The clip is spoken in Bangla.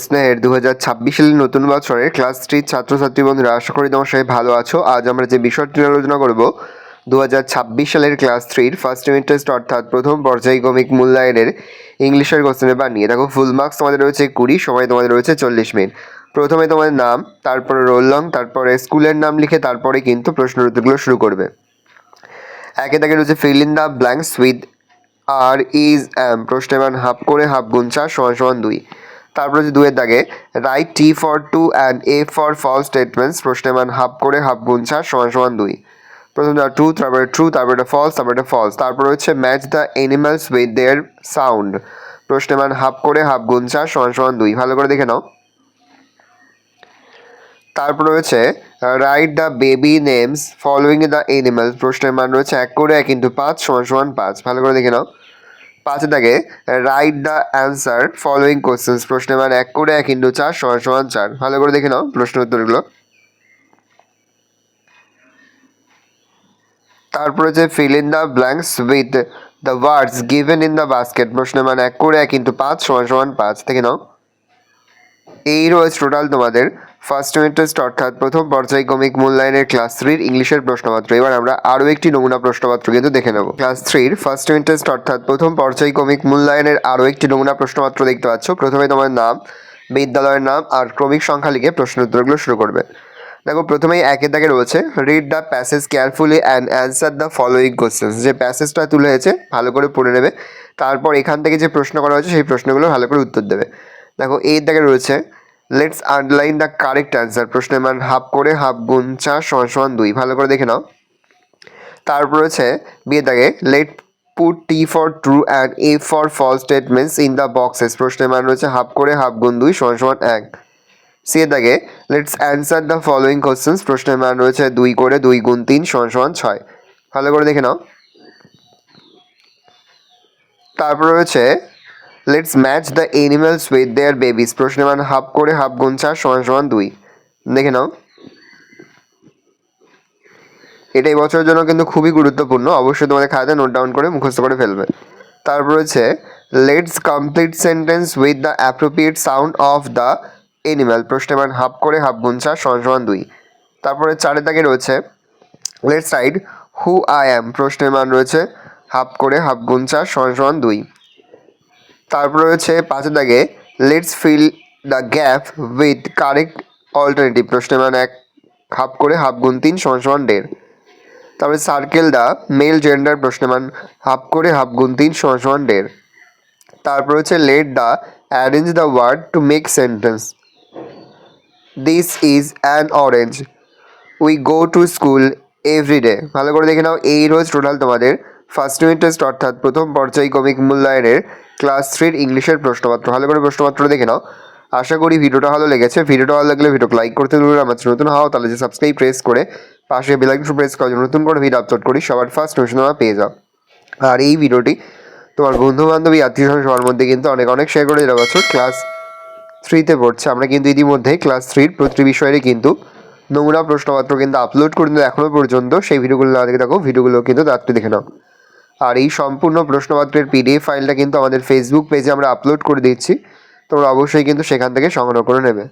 স্নেহের 2026 সালের নতুন বছরের ক্লাস 3 ছাত্রছাত্রী বন্ধুরা, আশা করি তোমার সবাই ভালো আছো। আজ আমরা যে বিষয়টি নিয়ে আলোচনা করব 2026 সালের ক্লাস 3 ফার্স্ট ইউনিট টেস্ট অর্থাৎ প্রথম পর্যায়ক্রমিক মূল্যায়নের ইংলিশের কোশ্চেন পেপার নিয়ে। দেখো, ফুল মার্কস তোমাদের রয়েছে 20, সময় তোমাদের রয়েছে 40 মিনিট। প্রথমে তোমাদের নাম, তারপরে রোল নং, তারপরে স্কুলের নাম লিখে তারপরে কিন্তু প্রশ্নের উত্তরগুলো শুরু করবে। একে দাগে রয়েছে fill in the blanks with are is am, প্রশ্নের মান হাফ করে হাফ গুণ 4 = 2। তারপর হচ্ছে 2 এর দাগে write T for true and F for false statements, প্রশ্নের মান হাফ করে হাফ গুণ 4 = 2। প্রথমটা ট্রু, তারপরে ট্রু, তারপরে ফলস, তারপরে ফলস। তারপর হচ্ছে match the animals with their sound, প্রশ্নের মান হাফ করে হাফ গুণ 4 = 2। ভালো করে দেখে নাও। তারপর রয়েছে write the baby names following the animals, প্রশ্নের মান রয়েছে 1 করে 1 × 5 = 5। ভালো করে দেখে নাও। 5 দাগে write the answer following questions, প্রশ্নের মান 1 করে 1 × 4 = 4। ভালো করে দেখে নাও প্রশ্নের উত্তরগুলো। তারপর হচ্ছে feel in the blanks with the words given in the basket, প্রশ্নের মান 1 করে 1 × 5 = 5। দেখে নাও। এই রয়েছে টোটাল তোমাদের ফার্স্ট ইউনিট টেস্ট অর্থাৎ প্রথম পর্যায়ক্রমিক মূল্যায়নের ক্লাস 3 ইংলিশের প্রশ্নপত্র। এবার আমরা আরও একটি নমুনা প্রশ্নপত্র কিন্তু দেখে নেব। ক্লাস 3 ফার্স্ট ইউনিট টেস্ট অর্থাৎ প্রথম পর্যায়ক্রমিক মূল্যায়নের আরও একটি নমুনা প্রশ্নপত্র দেখতে পাচ্ছ। প্রথমে তোমার নাম, বিদ্যালয়ের নাম আর ক্রমিক সংখ্যা লিখে প্রশ্নের উত্তরগুলো শুরু করবে। দেখো, প্রথমেই একের দাগে রয়েছে read the passage carefully and answer the following questions, যে প্যাসেজটা তুলে হয়েছে ভালো করে পড়ে নেবে, তারপর এখান থেকে যে প্রশ্ন করা হয়েছে সেই প্রশ্নগুলো ভালো করে উত্তর দেবে। দেখো, এর দাগে রয়েছে let's underline the correct answer, প্রশ্নের মান হাফ করে হাফ গুণ 4 = 2। ভালো করে দেখে নাও। তারপর রয়েছে বিয়ে দাগে let put T for true and F for false statements in the boxes, প্রশ্নের মান রয়েছে হাফ করে হাফ গুণ 2 = 1। সি এর দাগে let's answer the following questions, প্রশ্নের মান রয়েছে 2 করে 2 গুণ 3 = 6। ভালো করে দেখে নাও। তারপর রয়েছে let's match the animals with their babies, প্রশ্নের মান হাফ করে হাফ গুণ 4 = 2। দেখে নাও। এটা এই বছরের জন্য কিন্তু খুবই গুরুত্বপূর্ণ, অবশ্যই তোমাদের খাতায় নোট ডাউন করে মুখস্থ করে ফেলবে। তারপর রয়েছে let's complete sentence with the appropriate sound of the animal, প্রশ্নের মান হাফ করে হাফ গুণ 4 = 2। তারপরে 4 দাগে রয়েছে let's write who I am, প্রশ্নের মান রয়েছে হাফ করে হাফ গুণ 4 = 2। তারপর রয়েছে 5 দাগে let's fill the gap with correct alternative, প্রশ্নের মান হাফ করে হাফ গুণ 3 = 1.5। তারপরে সার্কেল দ্য মেল জেন্ডার, প্রশ্নের মান হাফ করে হাফ গুণ 3 = 1.5। তারপর হচ্ছে let the arrange the word to make sentence, this is an orange, we go to school every day. ভালো করে দেখে নাও। এই রোজ টোটাল তোমাদের ফার্স্ট ইউনিট টেস্ট অর্থাৎ প্রথম পর্যায়ক্রমিক মূল্যায়নের ক্লাস 3 ইংলিশের প্রশ্নপত্র। ভালো করে প্রশ্নপত্র দেখে নাও। আশা করি ভিডিওটা ভালো লেগেছে। ভিডিওটা ভালো লাগলে ভিডিওকে লাইক করতে ভুলবে না। আমার নতুন হও তাহলে যে সাবস্ক্রাইব প্রেস করে পাশে বেল আইকন প্রেস করার জন্য নতুন করে ভিডিও আপলোড করি সবার ফার্স্ট নোটিফিকেশন তোমরা পেয়ে যাও। আর এই ভিডিওটি তোমার বন্ধু বান্ধবী আত্মীয় স্বজন সবার মধ্যে কিন্তু অনেক অনেক শেয়ার করে দেওয়া বছর ক্লাস 3তে পড়ছে। আমরা কিন্তু ইতিমধ্যেই ক্লাস 3 প্রতিটি বিষয়েরই কিন্তু নমুনা প্রশ্নপত্র কিন্তু আপলোড করে দিল এখনও পর্যন্ত। সেই ভিডিওগুলো না দেখে থাকো, ভিডিওগুলো কিন্তু তাড়াতাড়ি দেখে নাও। আর এই সম্পূর্ণ প্রশ্নপত্রের PDF ফাইলটা কিন্তু আমাদের ফেসবুক পেজে আমরা আপলোড করে দিচ্ছি, তোমরা অবশ্যই কিন্তু সেখান থেকে সংগ্রহ করে নেবে।